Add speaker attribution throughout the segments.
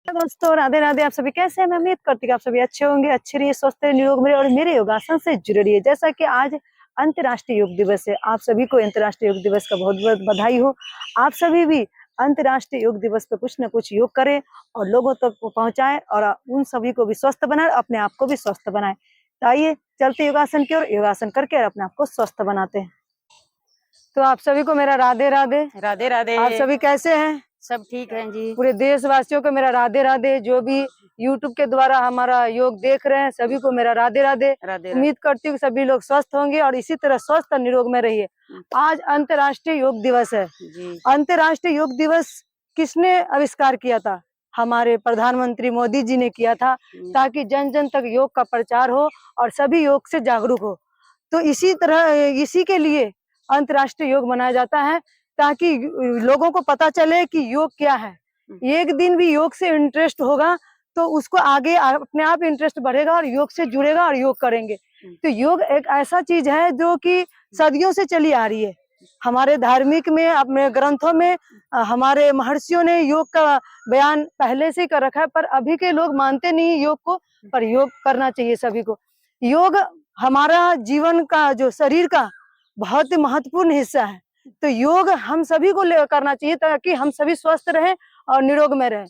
Speaker 1: दोस्तों राधे राधे। आप सभी कैसे हैं? मैं उम्मीद करती हूँ आप सभी अच्छे होंगे, अच्छे रहिए, स्वस्थ रहिए, निरोग रहिए और मेरे योगासन से जुड़े रहिए। जैसा कि आज अंतर्राष्ट्रीय योग दिवस है, आप सभी को अंतर्राष्ट्रीय योग दिवस का बहुत बहुत बधाई हो। आप सभी भी अंतर्राष्ट्रीय योग दिवस पे कुछ न कुछ योग करें और लोगों तक पहुंचाएं और उन सभी को भी स्वस्थ बनाए, अपने आप को भी स्वस्थ बनाए। तो आइए चलते योगासन की ओर, योगासन करके अपने आप को स्वस्थ बनाते हैं। तो आप सभी को मेरा राधे राधे।
Speaker 2: राधे राधे।
Speaker 1: आप सभी कैसे हैं?
Speaker 2: सब ठीक है जी।
Speaker 1: पूरे देशवासियों को मेरा राधे राधे। जो भी YouTube के द्वारा हमारा योग देख रहे हैं सभी को मेरा राधे राधे। उम्मीद करती हूँ सभी लोग स्वस्थ होंगे और इसी तरह स्वस्थ और निरोग में रहिए। आज अंतर्राष्ट्रीय योग दिवस है। अंतर्राष्ट्रीय योग दिवस किसने आविष्कार किया था? हमारे प्रधानमंत्री मोदी जी ने किया था, ताकि जन जन तक योग का प्रचार हो और सभी योग से जागरूक हो। तो इसी तरह इसी के लिए अंतर्राष्ट्रीय योग मनाया जाता है, ताकि लोगों को पता चले कि योग क्या है। एक दिन भी योग से इंटरेस्ट होगा तो उसको आगे अपने आप इंटरेस्ट बढ़ेगा और योग से जुड़ेगा और योग करेंगे। तो योग एक ऐसा चीज है जो कि सदियों से चली आ रही है। हमारे धार्मिक में, अपने ग्रंथों में हमारे महर्षियों ने योग का बयान पहले से कर रखा है, पर अभी के लोग मानते नहीं योग को। पर योग करना चाहिए सभी को। योग हमारा जीवन का, जो शरीर का बहुत ही महत्वपूर्ण हिस्सा है। तो योग हम सभी को करना चाहिए, ताकि हम सभी स्वस्थ रहें और निरोग में रहें।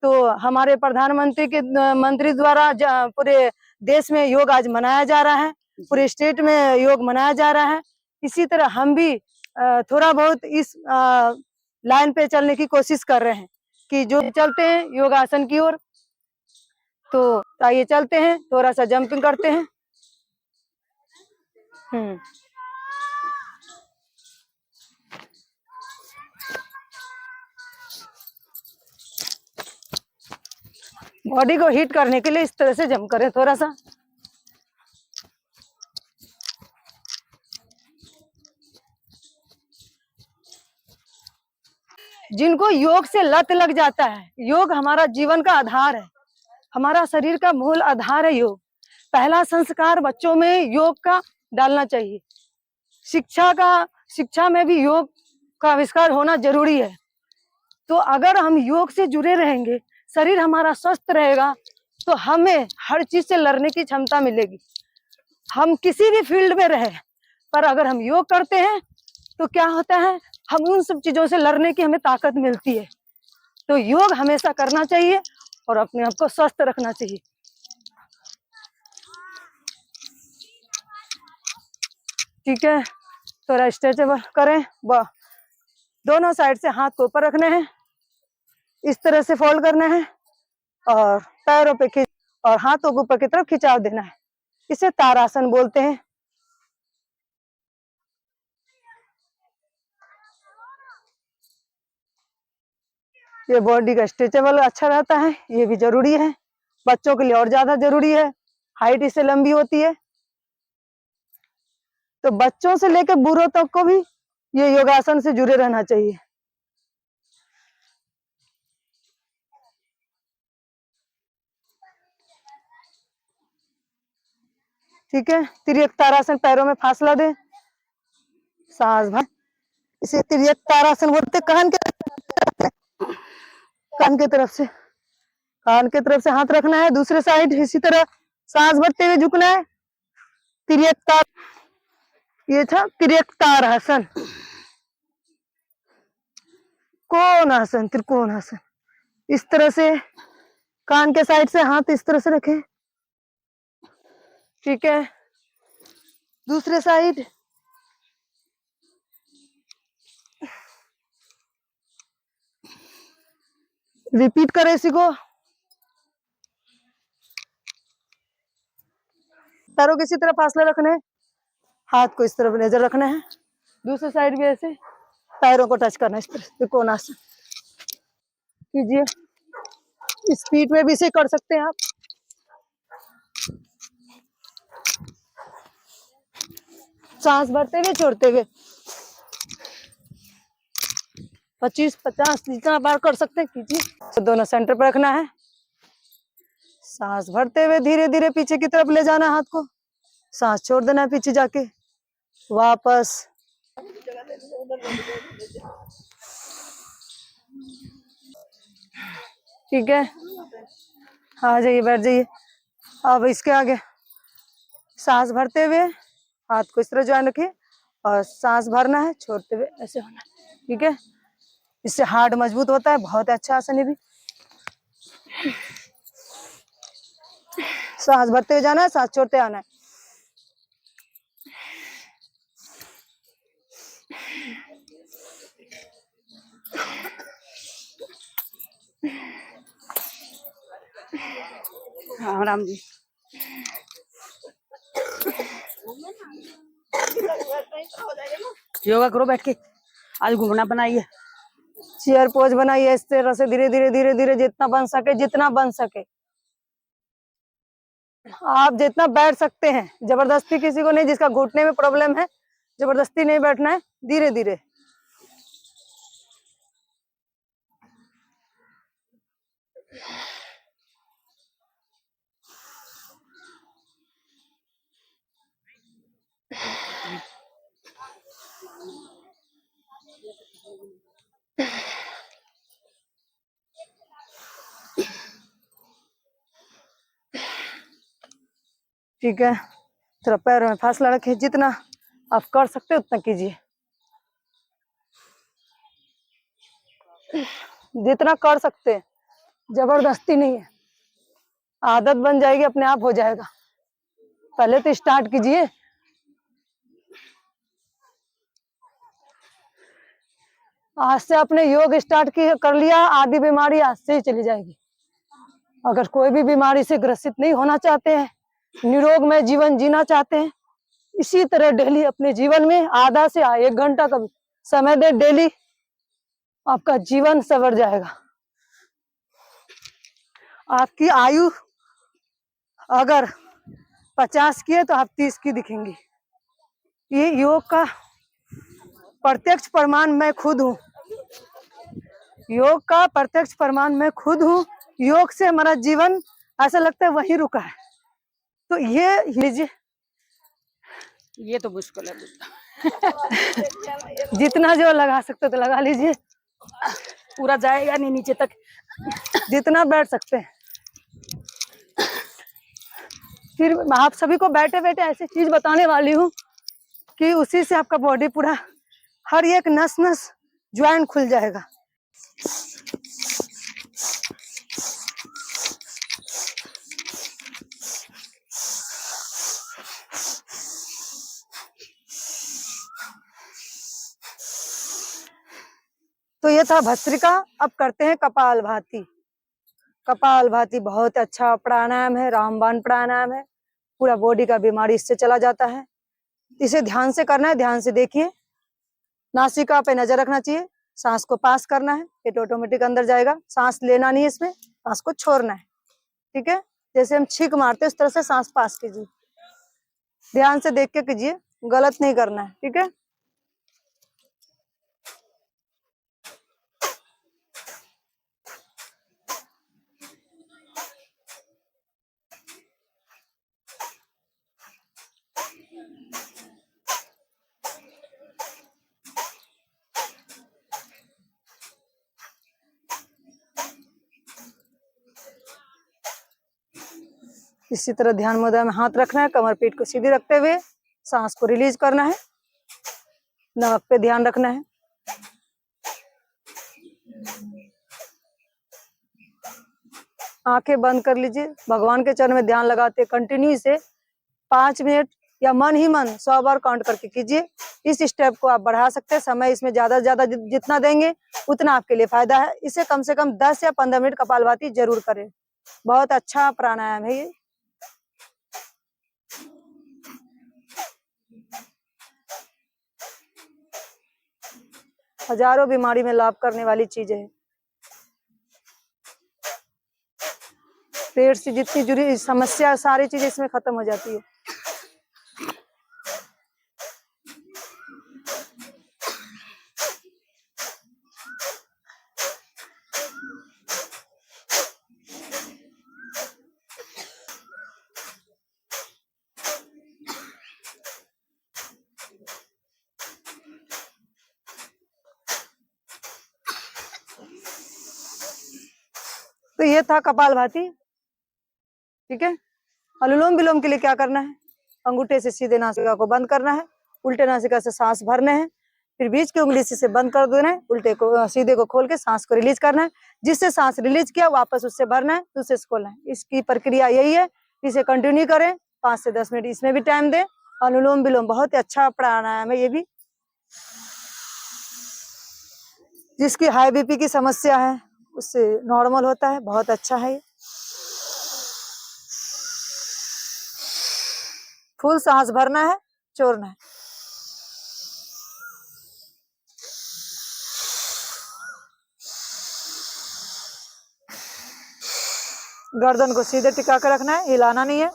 Speaker 1: तो हमारे प्रधानमंत्री के मंत्री द्वारा पूरे देश में योग आज मनाया जा रहा है, पूरे स्टेट में योग मनाया जा रहा है। इसी तरह हम भी थोड़ा बहुत इस लाइन पे चलने की कोशिश कर रहे हैं कि जो चलते हैं योगासन की ओर। तो आइए चलते हैं, थोड़ा सा जंपिंग करते हैं। बॉडी को हीट करने के लिए इस तरह से जंप करें थोड़ा सा। जिनको योग से लत लग जाता है, योग हमारा जीवन का आधार है, हमारा शरीर का मूल आधार है योग। पहला संस्कार बच्चों में योग का डालना चाहिए। शिक्षा में भी योग का आविष्कार होना जरूरी है। तो अगर हम योग से जुड़े रहेंगे, शरीर हमारा स्वस्थ रहेगा, तो हमें हर चीज से लड़ने की क्षमता मिलेगी। हम किसी भी फील्ड में रहे, पर अगर हम योग करते हैं तो क्या होता है, हम उन सब चीजों से लड़ने की हमें ताकत मिलती है। तो योग हमेशा करना चाहिए और अपने आप को स्वस्थ रखना चाहिए। ठीक है, थोड़ा स्ट्रेचेबल करें। दोनों साइड से हाथ को ऊपर रखने हैं, इस तरह से फोल्ड करना है और पैरों पे खींच और हाथों को ऊपर की तरफ खिंचाव देना है। इसे तारासन बोलते हैं। ये बॉडी का स्ट्रेचेबल अच्छा रहता है, ये भी जरूरी है। बच्चों के लिए और ज्यादा जरूरी है, हाइट इससे लंबी होती है। तो बच्चों से लेकर बूढ़ों तक को भी ये योगासन से जुड़े रहना चाहिए। ठीक है, तिर्यक तारासन, पैरों में फासला दे, सांस भर। इसे तिर्यक तारासन बोलते। कान के तरफ से हाथ रखना है, दूसरे साइड इसी तरह सांस भरते हुए झुकना है। तिर्यक तार, ये था तिर्यक तारासन। कोणासन, त्रिकोणासन। इस तरह से कान के साइड से हाथ इस तरह से रखें। ठीक है, दूसरे साइड। रिपीट करें इसी को। पैरों को इसी तरह फासला रखना है, हाथ को इस तरफ नजर रखना है, दूसरे साइड भी ऐसे पैरों को टच करना है, इस तरह त्रिकोणासन कीजिए। स्पीड में भी इसे कर सकते हैं आप। सांस भरते हुए छोड़ते हुए 25-50 जितना बार कर सकते हैं कीजिए। तो दोनों सेंटर पर रखना है, सांस भरते हुए धीरे धीरे पीछे की तरफ ले जाना, हाथ को सांस छोड़ देना है पीछे जाके वापस। ठीक है, आ जाइए, बैठ जाइए। अब इसके आगे सांस भरते हुए हाथ को इस तरह ज्वाइन रखिए और सांस भरना है, छोड़ते हुए ऐसे होना है, ठीक है। इससे हार्ट मजबूत होता है, बहुत अच्छा आसन है भी। सांस भरते हुए जाना है, सांस छोड़ते आना है।
Speaker 2: हाँ राम जी। योगा करो बैठ के, आज घूमना बनाइए।
Speaker 1: चेयर पोज बनाइए इस तरह से, धीरे धीरे धीरे धीरे जितना बन सके, जितना बन सके। आप जितना बैठ सकते हैं, जबरदस्ती किसी को नहीं। जिसका घुटने में प्रॉब्लम है, जबरदस्ती नहीं बैठना है, धीरे धीरे। ठीक है, थोड़ा पैरों में फासला रखिए, जितना आप कर सकते उतना कीजिए, जितना कर सकते हैं, जबरदस्ती नहीं है। आदत बन जाएगी, अपने आप हो जाएगा। पहले तो स्टार्ट कीजिए। आज से आपने योग स्टार्ट कर लिया, आधी बीमारी आज से ही चली जाएगी। अगर कोई भी बीमारी से ग्रसित नहीं होना चाहते हैं, निरोग में जीवन जीना चाहते हैं, इसी तरह डेली अपने जीवन में आधा से 1 घंटा का समय दे डेली, आपका जीवन संवर जाएगा। आपकी आयु अगर 50 की है तो आप 30 की दिखेंगी। ये योग का प्रत्यक्ष प्रमाण मैं खुद हूँ। योग का प्रत्यक्ष प्रमाण मैं खुद हूँ। योग से हमारा जीवन ऐसा लगता है वहीं रुका है। तो ये लीजिए,
Speaker 2: ये तो मुश्किल है।
Speaker 1: जितना जो लगा सकते तो लगा लीजिए,
Speaker 2: पूरा जाएगा नहीं नीचे तक,
Speaker 1: जितना बैठ सकते हैं। फिर आप सभी को बैठे बैठे ऐसी चीज बताने वाली हूँ कि उसी से आपका बॉडी पूरा, हर एक नस नस ज्वाइंट खुल जाएगा। तो ये था भस्त्रिका। अब करते हैं कपालभाति। कपालभाति बहुत अच्छा प्राणायाम है, रामबाण प्राणायाम है। पूरा बॉडी का बीमारी इससे चला जाता है। इसे ध्यान से करना है, ध्यान से देखिए। नासिका पे नजर रखना चाहिए, सांस को पास करना है, पेट ऑटोमेटिक अंदर जाएगा। सांस लेना नहीं है इसमें, सांस को छोड़ना है, ठीक है। जैसे हम छींक मारते हैं उस तरह से सांस पास कीजिए, ध्यान से देख के कीजिए, गलत नहीं करना है, ठीक है। इसी तरह ध्यान मुद्रा में हाथ रखना है, कमर पीठ को सीधी रखते हुए सांस को रिलीज करना है। नाक पे ध्यान रखना है। आंखें बंद कर लीजिए, भगवान के चरण में ध्यान लगाते कंटिन्यू से 5 मिनट या मन ही मन 100 बार काउंट करके कीजिए। इस स्टेप को आप बढ़ा सकते हैं, समय इसमें ज्यादा से ज्यादा जितना देंगे उतना आपके लिए फायदा है। इसे कम से कम 10 या 15 मिनट कपालभाति जरूर करें, बहुत अच्छा प्राणायाम है ये। हजारों बीमारी में लाभ करने वाली चीजें है। पेट से जितनी जुड़ी समस्या सारी चीजें इसमें खत्म हो जाती है। तो ये था कपालभाति। ठीक है, अनुलोम विलोम के लिए क्या करना है, अंगूठे से सीधे नासिका को बंद करना है, उल्टे नासिका से सांस भरने हैं, फिर बीच की उंगली से बंद कर देना है, उल्टे को सीधे को खोल के सांस को रिलीज करना है, जिससे सांस रिलीज किया वापस उससे भरना है, दूसरे से खोलना है। इसकी प्रक्रिया यही है, इसे कंटिन्यू करें 5 से 10 मिनट, इसमें भी टाइम दें। अनुलोम विलोम बहुत ही अच्छा प्राणायाम है ये भी। जिसकी हाई बीपी की समस्या है उससे नॉर्मल होता है, बहुत अच्छा है ये। फुल सांस भरना है, छोड़ना है। गर्दन को सीधे टिका कर रखना है, हिलाना नहीं है।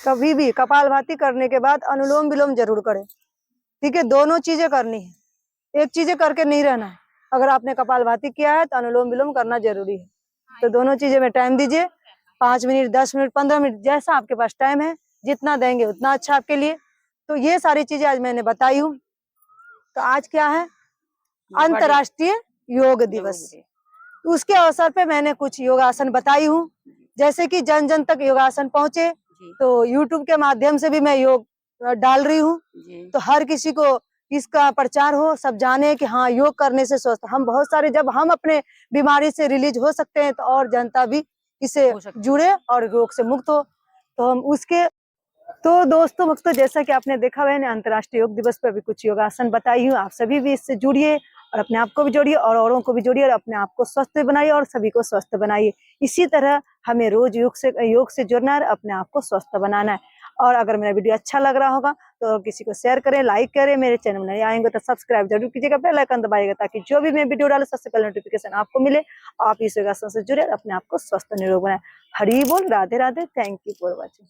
Speaker 1: कभी भी कपालभाति करने के बाद अनुलोम विलोम जरूर करें। ठीक है, दोनों चीजें करनी है, एक चीजें करके नहीं रहना है। अगर आपने कपालभाति किया है तो अनुलोम विलोम करना जरूरी है। तो दोनों चीजें में टाइम दीजिए, 5 मिनट, 10 मिनट, 15 मिनट, जैसा आपके पास टाइम है, जितना देंगे उतना अच्छा आपके लिए। तो ये सारी चीजें आज मैंने बताई हूँ। तो आज क्या है, अंतर्राष्ट्रीय योग दिवस। उसके अवसर पे मैंने कुछ योगासन बताई हूँ, जैसे कि जन जन तक योगासन पहुंचे। तो YouTube के माध्यम से भी मैं योग डाल रही हूँ, तो हर किसी को इसका प्रचार हो, सब जाने कि हाँ योग करने से स्वस्थ हम बहुत सारे, जब हम अपने बीमारी से रिलीज हो सकते हैं तो और जनता भी इससे जुड़े और रोग से मुक्त हो। तो हम उसके तो दोस्तों जैसा कि आपने देखा मैंने अंतर्राष्ट्रीय योग दिवस पर भी कुछ योगासन बताई हूँ। आप सभी भी इससे जुड़िए और अपने आप को भी जोड़िए और औरों को भी जोड़िए और अपने आप को स्वस्थ बनाइए और सभी को स्वस्थ बनाइए। इसी तरह हमें रोज योग से जुड़ना है, अपने आप को स्वस्थ बनाना है। और अगर मेरा वीडियो अच्छा लग रहा होगा तो किसी को शेयर करें, लाइक करें। मेरे चैनल में नए आएंगे तो सब्सक्राइब जरूर कीजिएगा, बेल आइकन दबाइएगा ताकि जो भी मैं वीडियो डालूं सबसे पहले नोटिफिकेशन आपको मिले। आप इस योगासन से जुड़े अपने आप को स्वस्थ निरोग बनाए। हरि बोल, Radhe Radhe, thank you for watching.